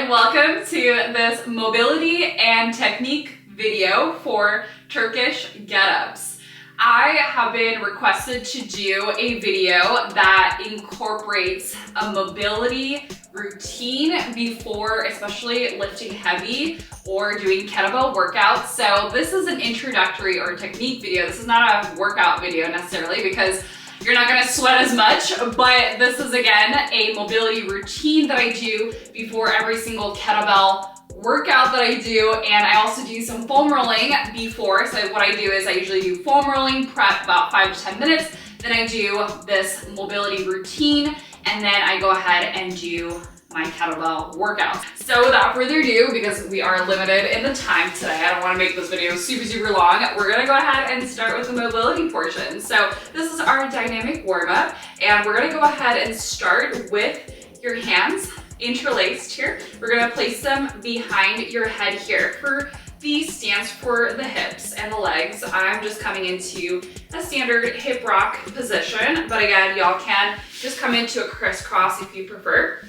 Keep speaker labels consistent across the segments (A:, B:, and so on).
A: and welcome to this mobility and technique video for Turkish get-ups. I have been requested to do a video that incorporates a mobility routine before, especially lifting heavy or doing kettlebell workouts. So this is an introductory or technique video. This is not a workout video necessarily because you're not gonna sweat as much, but this is again a mobility routine that I do before every single kettlebell workout that I do, and I also do some foam rolling before. So what I do is I usually do foam rolling, prep about 5 to 10 minutes, then I do this mobility routine, and then I go ahead and do my kettlebell workout. So without further ado, because we are limited in the time today, I don't want to make this video super long, we're gonna go ahead and start with the mobility portion. So this is our dynamic warm up, and we're gonna go ahead and start with your hands interlaced here. We're gonna place them behind your head here. For the stance for the hips and the legs, I'm just coming into a standard hip rock position, but again, y'all can just come into a crisscross if you prefer.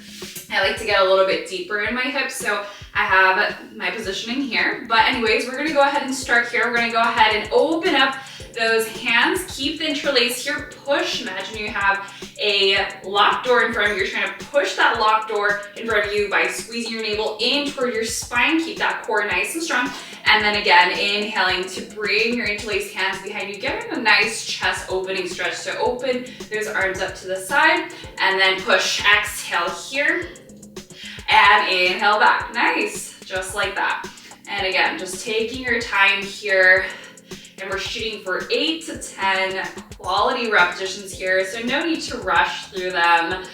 A: I like to get a little bit deeper in my hips, so I have my positioning here. But anyways, we're gonna go ahead and start here. We're gonna go ahead and open up those hands, keep the interlace here, push. Imagine you have a locked door in front of you. You're trying to push that locked door in front of you by squeezing your navel in toward your spine. Keep that core nice and strong. And then again, inhaling to bring your interlaced hands behind you, giving a nice chest opening stretch. So open those arms up to the side and then push. Exhale here and inhale back. Nice, just like that. And again, just taking your time here. And we're shooting for 8 to 10 quality repetitions here, so no need to rush through them.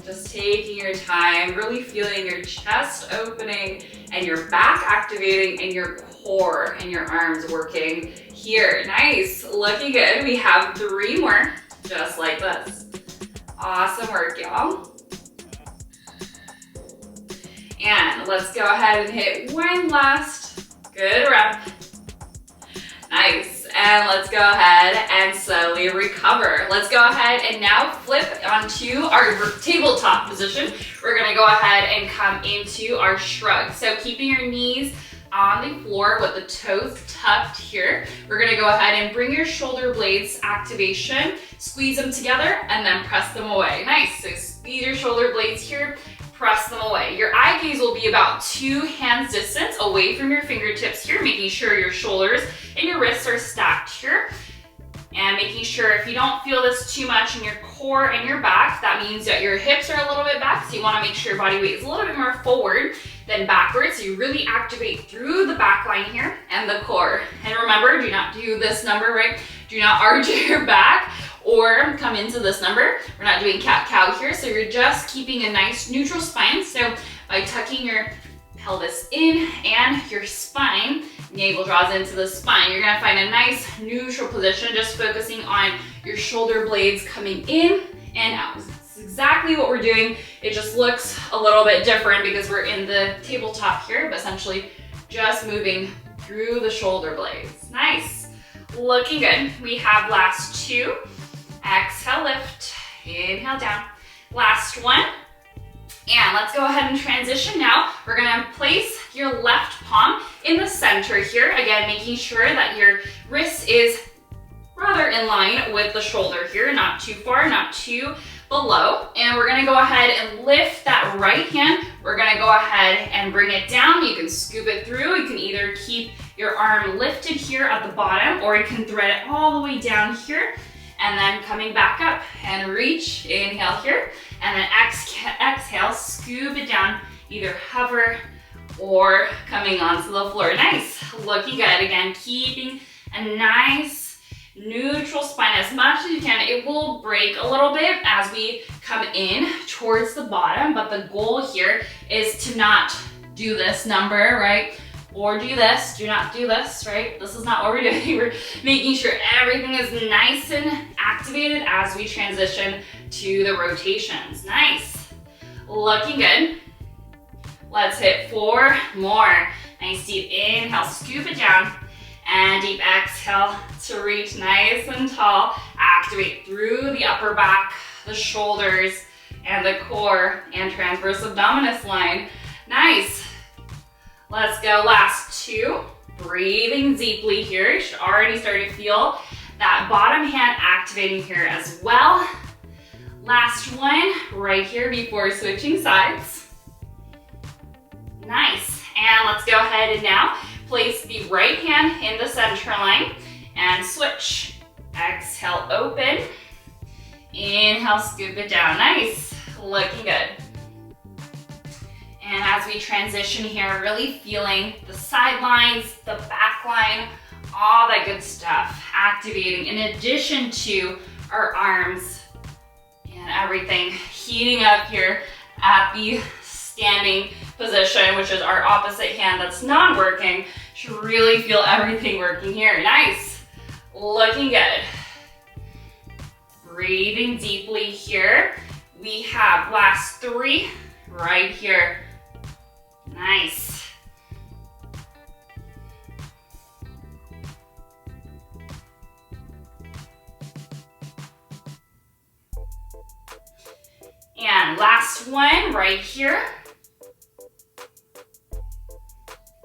A: Just taking your time, really feeling your chest opening and your back activating and your core and your arms working here. Nice, looking good. We have 3 more, just like this. Awesome work, y'all. And let's go ahead and hit one last good rep. Nice, and let's go ahead and slowly recover. Let's go ahead and now flip onto our tabletop position. We're gonna go ahead and come into our shrug. So keeping your knees on the floor with the toes tucked here. We're gonna go ahead and bring your shoulder blades activation, squeeze them together, and then press them away. Nice, so squeeze your shoulder blades here, press them away. Your eye gaze will be about 2 hands distance away from your fingertips here, making sure your shoulders and your wrists are stacked here. And making sure if you don't feel this too much in your core and your back, that means that your hips are a little bit back, so you wanna make sure your body weight is a little bit more forward than backwards, so you really activate through the back line here and the core. And remember, do not do this number, right? Do not arch your back or come into this number. We're not doing cat-cow here, so you're just keeping a nice neutral spine. So by tucking your pelvis in and your spine, navel draws into the spine, you're gonna find a nice neutral position, just focusing on your shoulder blades coming in and out. That's exactly what we're doing. It just looks a little bit different because we're in the tabletop here, but essentially just moving through the shoulder blades. Nice, looking good. We have last 2. Exhale, lift, inhale down. Last one. And let's go ahead and transition now. We're gonna place your left palm in the center here. Again, making sure that your wrist is rather in line with the shoulder here, not too far, not too below. And we're gonna go ahead and lift that right hand. We're gonna go ahead and bring it down. You can scoop it through. You can either keep your arm lifted here at the bottom, or you can thread it all the way down here. And then coming back up and reach, inhale here, and then exhale, scoop it down, either hover or coming onto the floor. Nice, looking good. Again, keeping a nice neutral spine as much as you can. It will break a little bit as we come in towards the bottom, but the goal here is to not do this number, right? Or do this, do not do this, right? This is not what we're doing. We're making sure everything is nice and activated as we transition to the rotations. Nice, looking good. Let's hit 4 more. Nice deep inhale, scoop it down, and deep exhale to reach nice and tall. Activate through the upper back, the shoulders, and the core and transverse abdominis line. Nice. Let's go, last 2. Breathing deeply here. You should already start to feel that bottom hand activating here as well. Last one, right here before switching sides. Nice, and let's go ahead and now place the right hand in the center line and switch. Exhale, open. Inhale, scoop it down. Nice, looking good. And as we transition here, really feeling the sidelines, the back line, all that good stuff activating in addition to our arms and everything heating up here at the standing position, which is our opposite hand that's not working. Should really feel everything working here. Nice, looking good. Breathing deeply here. We have last 3 right here. Nice. And last one right here.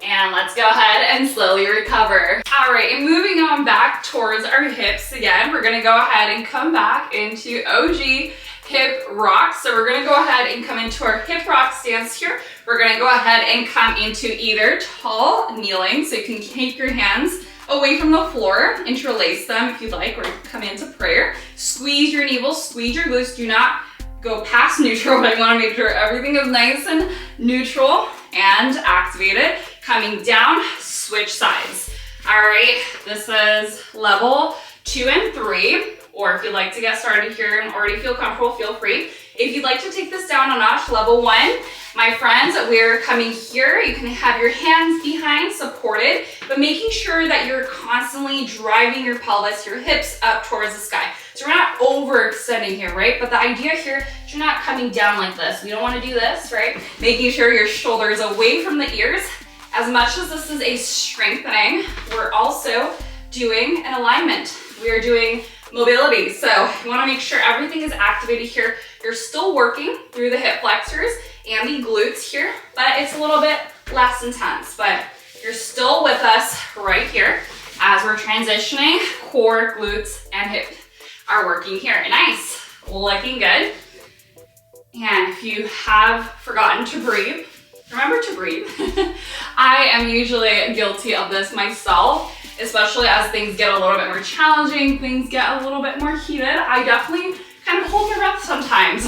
A: And let's go ahead and slowly recover. All right, and moving on back towards our hips again, we're gonna go ahead and come back into OG hip rock. So we're gonna go ahead and come into our hip rock stance here. We're gonna go ahead and come into either tall kneeling, so you can keep your hands away from the floor, interlace them if you like, or come into prayer. Squeeze your navel, squeeze your glutes, do not go past neutral, but I wanna make sure everything is nice and neutral and activated. Coming down, switch sides. All right, this is level 2 and 3, or if you'd like to get started here and already feel comfortable, feel free. If you'd like to take this down a notch, level 1, my friends, we're coming here. You can have your hands behind, supported, but making sure that you're constantly driving your pelvis, your hips up towards the sky. So we're not overextending here, right? But the idea here is you're not coming down like this. We don't want to do this, right? Making sure your shoulders away from the ears. As much as this is a strengthening, we're also doing an alignment. We are doing mobility. So you want to make sure everything is activated here. You're still working through the hip flexors and the glutes here, but it's a little bit less intense. But you're still with us right here as we're transitioning. Core, glutes, and hip are working here. Nice, looking good. And if you have forgotten to breathe, remember to breathe. I am usually guilty of this myself, especially as things get a little bit more challenging, things get a little bit more heated. I definitely kind of hold my breath sometimes,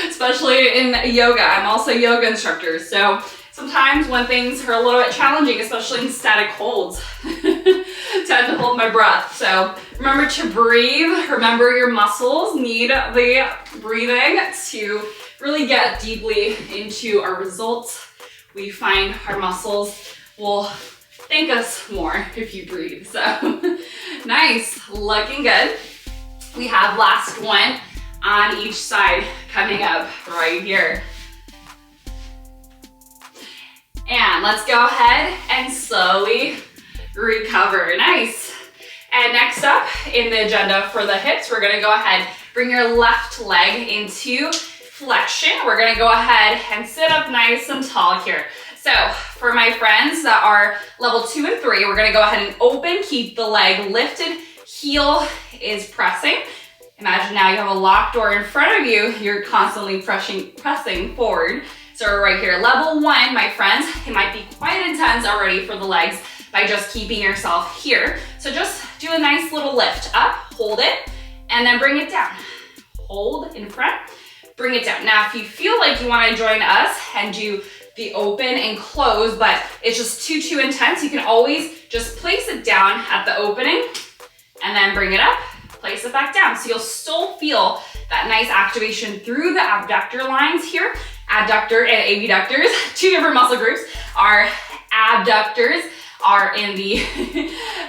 A: especially in yoga. I'm also a yoga instructor, so sometimes when things are a little bit challenging, especially in static holds, tend to hold my breath. So remember to breathe. Remember your muscles need the breathing to really get deeply into our results. We find our muscles will thank us more if you breathe. So nice, looking good. We have last one on each side coming up right here. And let's go ahead and slowly recover. Nice. And next up in the agenda for the hips, we're gonna go ahead, bring your left leg into flexion. We're gonna go ahead and sit up nice and tall here. So for my friends that are level 2 and 3, we're gonna go ahead and open, keep the leg lifted, heel is pressing. Imagine now you have a locked door in front of you, you're constantly pressing forward. So we're right here, level 1, my friends, it might be quite intense already for the legs by just keeping yourself here. So just do a nice little lift up, hold it, and then bring it down. Hold in front, bring it down. Now, if you feel like you wanna join us and do the open and close, but it's just too intense, you can always just place it down at the opening and then bring it up, place it back down. So you'll still feel that nice activation through the abductor lines here. Adductor and abductors, 2 different muscle groups. Our abductors are in the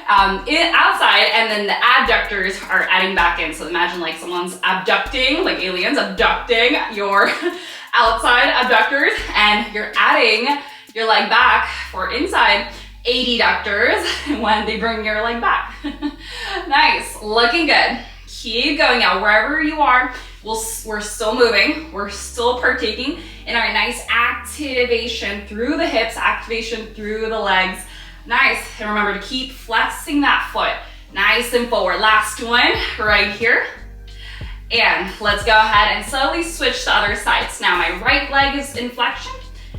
A: outside, and then the adductors are adding back in. So imagine like someone's abducting, like aliens abducting your outside abductors, and you're adding your leg back for inside adductors when they bring your leg back. Nice, looking good. Keep going now, wherever you are, we're still moving, we're still partaking in our nice activation through the hips, activation through the legs. Nice, and remember to keep flexing that foot nice and forward. Last one, right here. And let's go ahead and slowly switch to other sides. Now my right leg is in flexion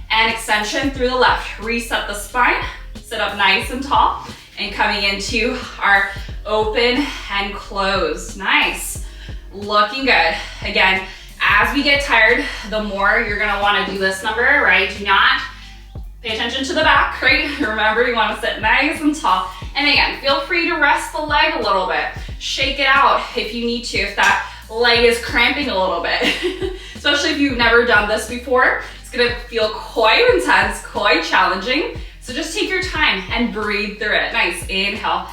A: and extension through the left. Reset the spine, sit up nice and tall, and coming into our open and close. Nice. Looking good. Again, as we get tired, the more you're gonna wanna do this number, right? Do not pay attention to the back, right? Remember, you wanna sit nice and tall. And again, feel free to rest the leg a little bit. Shake it out if you need to, if that leg is cramping a little bit. Especially if you've never done this before, it's gonna feel quite intense, quite challenging. So just take your time and breathe through it. Nice, inhale,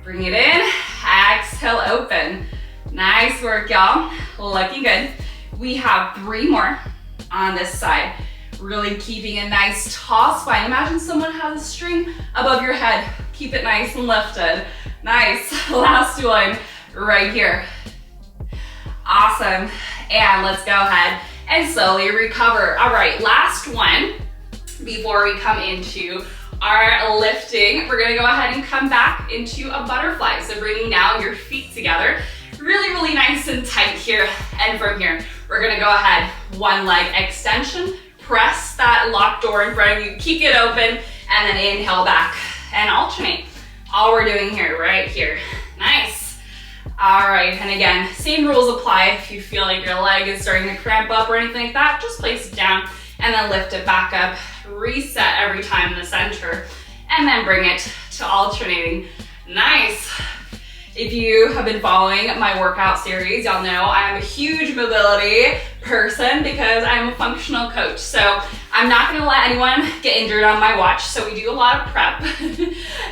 A: bring it in, exhale, open. Nice work, y'all. Looking good. We have 3 more on this side. Really keeping a nice tall spine. Imagine someone has a string above your head. Keep it nice and lifted. Nice. Last one right here. Awesome. And let's go ahead and slowly recover. All right, last one before we come into our lifting. We're gonna go ahead and come back into a butterfly. So bringing now your feet together. Really, really nice and tight here. And from here, we're gonna go ahead, one leg extension, press that locked door in front of you, keep it open, and then inhale back and alternate. All we're doing here, right here. Nice. All right, and again, same rules apply. If you feel like your leg is starting to cramp up or anything like that, just place it down and then lift it back up. Reset every time in the center, and then bring it to alternating. Nice. If you have been following my workout series, y'all know I'm a huge mobility person because I'm a functional coach. So I'm not gonna let anyone get injured on my watch. So we do a lot of prep.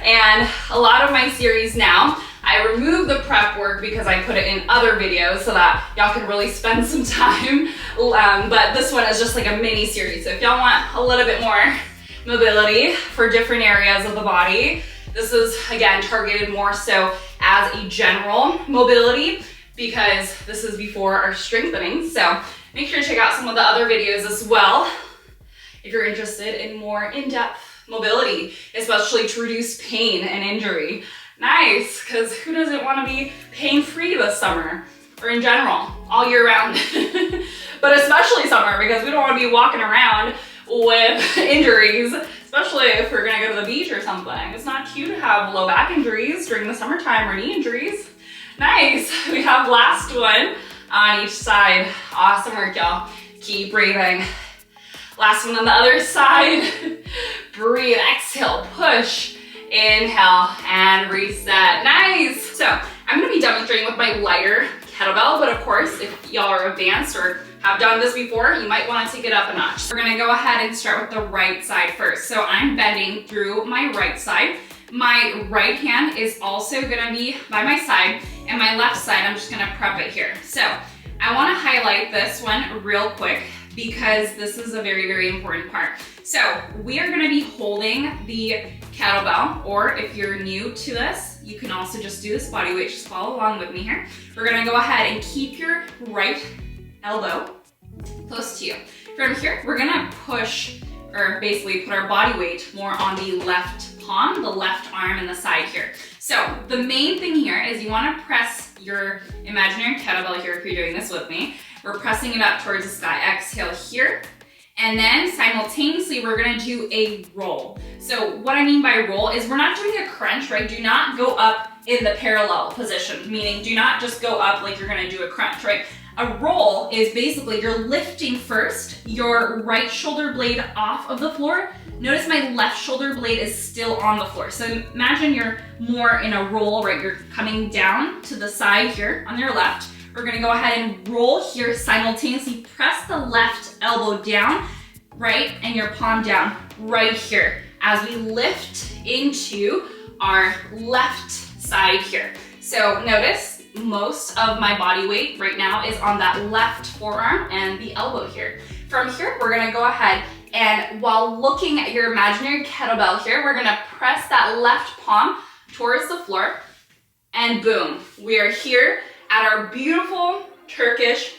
A: And a lot of my series now, I remove the prep work because I put it in other videos so that y'all can really spend some time. But this one is just like a mini series. So if y'all want a little bit more mobility for different areas of the body, this is, again, targeted more so as a general mobility because this is before our strengthening. So make sure to check out some of the other videos as well if you're interested in more in-depth mobility, especially to reduce pain and injury. Nice, because who doesn't want to be pain-free this summer or in general, all year round? But especially summer because we don't want to be walking around with injuries, especially if we're gonna go to the beach or something. It's not cute to have low back injuries during the summertime or knee injuries. Nice, we have last one on each side. Awesome work, y'all. Keep breathing. Last one on the other side. Breathe, exhale, push, inhale, and reset. Nice. So I'm gonna be demonstrating with my lighter kettlebell, but of course, if y'all are advanced or have done this before, you might want to take it up a notch. So we're gonna go ahead and start with the right side first. So I'm bending through my right side. My right hand is also gonna be by my side, and my left side, I'm just gonna prep it here. So I wanna highlight this one real quick because this is a very, very important part. So we are gonna be holding the kettlebell, or if you're new to this, you can also just do this body weight, just follow along with me here. We're gonna go ahead and keep your right elbow close to you. From here, we're gonna push, or basically put our body weight more on the left palm, the left arm, and the side here. So the main thing here is you wanna press your imaginary kettlebell here if you're doing this with me. We're pressing it up towards the sky. Exhale here. And then simultaneously, we're gonna do a roll. So what I mean by roll is we're not doing a crunch, right? Do not go up in the parallel position, meaning do not just go up like you're gonna do a crunch, right? A roll is basically you're lifting first your right shoulder blade off of the floor. Notice my left shoulder blade is still on the floor. So imagine you're more in a roll, right? You're coming down to the side here on your left. We're gonna go ahead and roll here, simultaneously press the left elbow down, right? And your palm down right here as we lift into our left side here. So notice most of my body weight right now is on that left forearm and the elbow here. From here, we're gonna go ahead and while looking at your imaginary kettlebell here, we're gonna press that left palm towards the floor and boom, we are here at our beautiful Turkish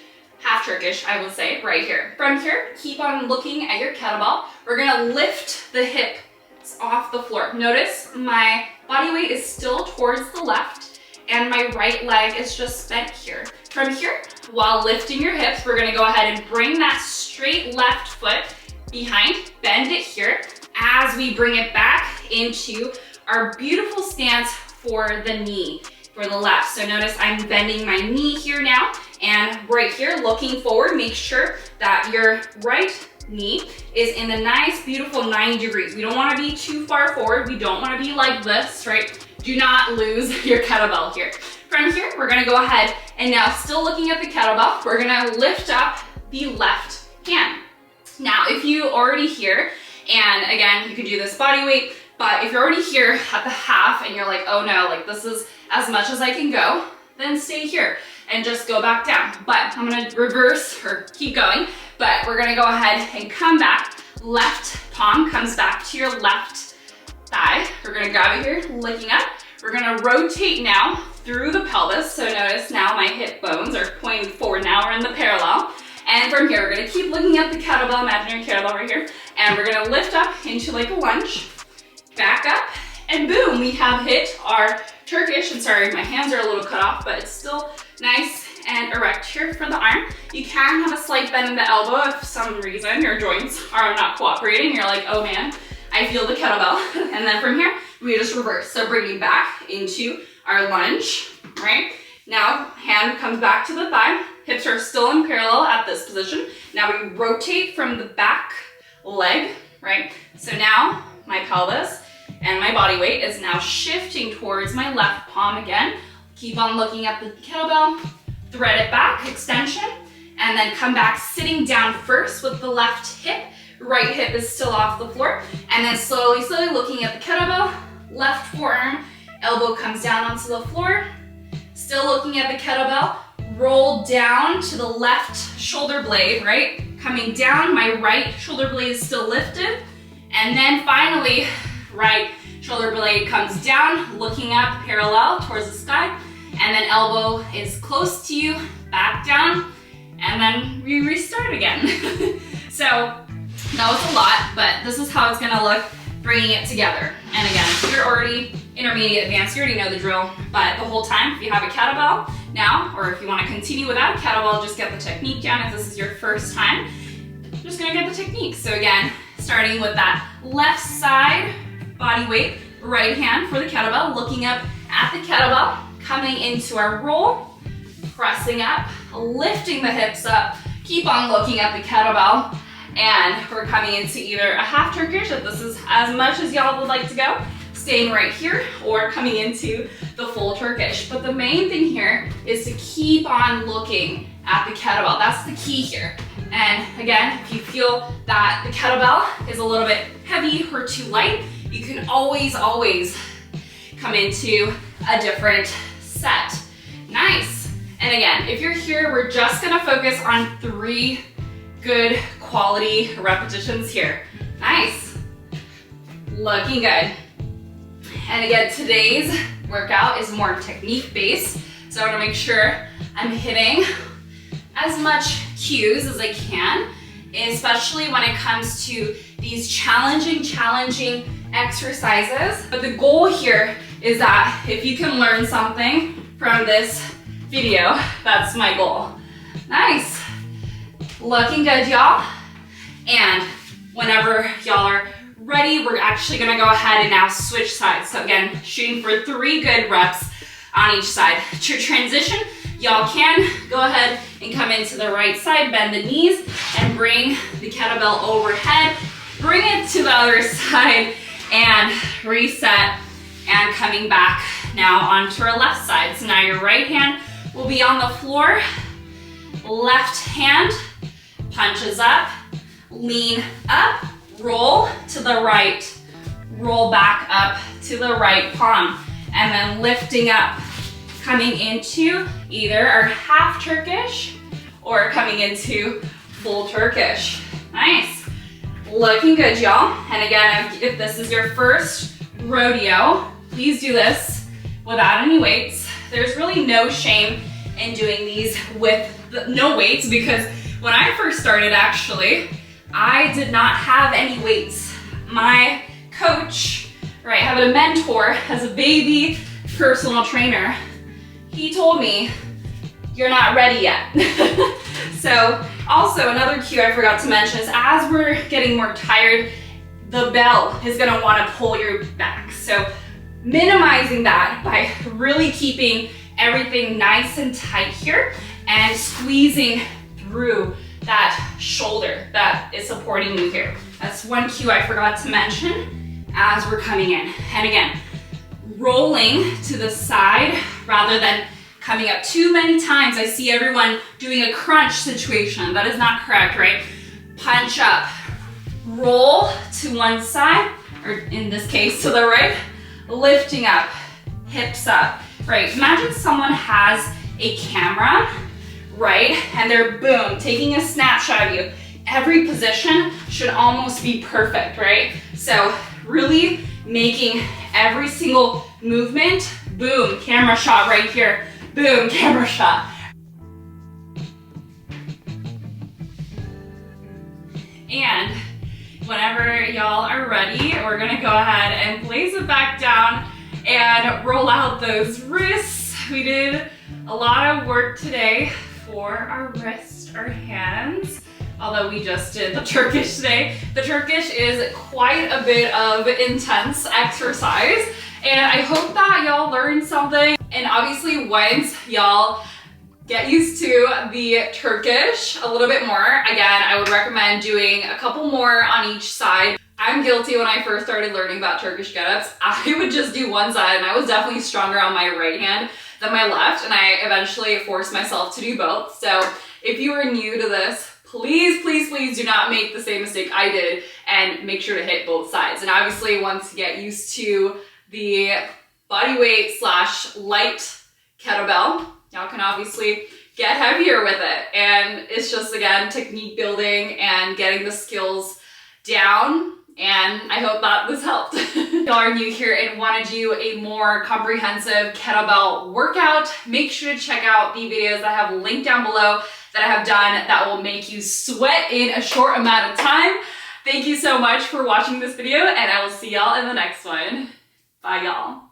A: half Turkish, I would say, right here. From here, keep on looking at your kettlebell. We're gonna lift the hips off the floor. Notice my body weight is still towards the left and my right leg is just bent here. From here, while lifting your hips, we're gonna go ahead and bring that straight left foot behind, bend it here as we bring it back into our beautiful stance for the knee, for the left. So notice I'm bending my knee here now, and right here, looking forward, make sure that your right knee is in a nice, beautiful 90 degrees. We don't wanna be too far forward. We don't wanna be like this, right? Do not lose your kettlebell here. From here, we're gonna go ahead and now still looking at the kettlebell, we're gonna lift up the left hand. Now, if you already here, and again, you could do this body weight, but if you're already here at the half and you're like, oh no, like this is as much as I can go, then stay here and just go back down. But I'm gonna reverse or keep going, but we're gonna go ahead and come back. Left palm comes back to your left thigh. We're gonna grab it here, looking up. We're gonna rotate now through the pelvis. So notice now my hip bones are pointing forward. Now we're in the parallel. And from here, we're gonna keep looking at the kettlebell, imaginary kettlebell right here. And we're gonna lift up into like a lunge, back up, and boom, we have hit our Turkish. I'm sorry, my hands are a little cut off, but it's still nice and erect here for the arm. You can have a slight bend in the elbow if for some reason your joints are not cooperating. You're like, oh man, I feel the kettlebell. And then from here, we just reverse. So bringing back into our lunge, right? Now, hand comes back to the thigh. Hips are still in parallel at this position. Now we rotate from the back leg, right? So now my pelvis and my body weight is now shifting towards my left palm again. Keep on looking at the kettlebell, thread it back, extension, and then come back sitting down first with the left hip. Right hip is still off the floor. And then slowly looking at the kettlebell, left forearm, elbow comes down onto the floor. Still looking at the kettlebell, roll down to the left shoulder blade, right? Coming down, my right shoulder blade is still lifted. And then finally, right shoulder blade comes down, looking up parallel towards the sky. And then elbow is close to you, back down, and then we restart again. So that was a lot, but this is how it's gonna look, bringing it together. And again, if you're already intermediate advanced, you already know the drill, but the whole time, if you have a kettlebell now, or if you wanna continue without a kettlebell, just get the technique down. If this is your first time, just gonna get the technique. So again, starting with that left side body weight, right hand for the kettlebell, looking up at the kettlebell, coming into our roll, pressing up, lifting the hips up, keep on looking at the kettlebell, and we're coming into either a half Turkish, if this is as much as y'all would like to go, staying right here, or coming into the full Turkish. But the main thing here is to keep on looking at the kettlebell. That's the key here. And again, if you feel that the kettlebell is a little bit heavy or too light, you can always come into a different set. Nice. And again, if you're here, we're just gonna focus on 3 good quality repetitions here. Nice. Looking good. And again, today's workout is more technique based. So I wanna make sure I'm hitting as much cues as I can, especially when it comes to these challenging exercises. But the goal here is that if you can learn something from this video, that's my goal. Nice. Looking good, y'all. And whenever y'all are ready, we're actually gonna go ahead and now switch sides. So again, shooting for 3 good reps on each side. To transition, y'all can go ahead and come into the right side, bend the knees, and bring the kettlebell overhead. Bring it to the other side and reset, and coming back now onto our left side. So now your right hand will be on the floor, left hand punches up, lean up, roll to the right, roll back up to the right palm, and then lifting up, coming into either our half Turkish or coming into full Turkish. Nice. Looking good, y'all. And again, if this is your first rodeo, please do this without any weights. There's really no shame in doing these with no weights, because when I first started, actually, I did not have any weights. My coach, right, I have a mentor as a baby personal trainer. He told me, you're not ready yet. So also another cue I forgot to mention is as we're getting more tired, the bell is gonna wanna pull your back. So minimizing that by really keeping everything nice and tight here and squeezing through that shoulder that is supporting you here. That's one cue I forgot to mention as we're coming in. And again, rolling to the side rather than coming up too many times. I see everyone doing a crunch situation. That is not correct, right? Punch up, roll to one side, or in this case to the right, lifting up, hips up, right? Imagine someone has a camera, right? And they're boom, taking a snapshot of you. Every position should almost be perfect, right? So really making every single movement, boom, camera shot right here, boom, camera shot. And whenever y'all are ready, we're gonna go ahead and place it back down and roll out those wrists. We did a lot of work today for our wrists, our hands, although we just did the Turkish today. The Turkish is quite a bit of intense exercise, and I hope that y'all learned something. And obviously once y'all get used to the Turkish a little bit more, again, I would recommend doing a couple more on each side. I'm guilty. When I first started learning about Turkish get-ups, I would just do one side, and I was definitely stronger on my right hand than my left, and I eventually forced myself to do both. So if you are new to this, please, please, please do not make the same mistake I did and make sure to hit both sides. And obviously once you get used to the body weight / light kettlebell, y'all can obviously get heavier with it. And it's just, again, technique building and getting the skills down. And I hope that this helped. If y'all are new here and want to do a more comprehensive kettlebell workout, make sure to check out the videos that I have linked down below that I have done that will make you sweat in a short amount of time. Thank you so much for watching this video, and I will see y'all in the next one. Bye, y'all.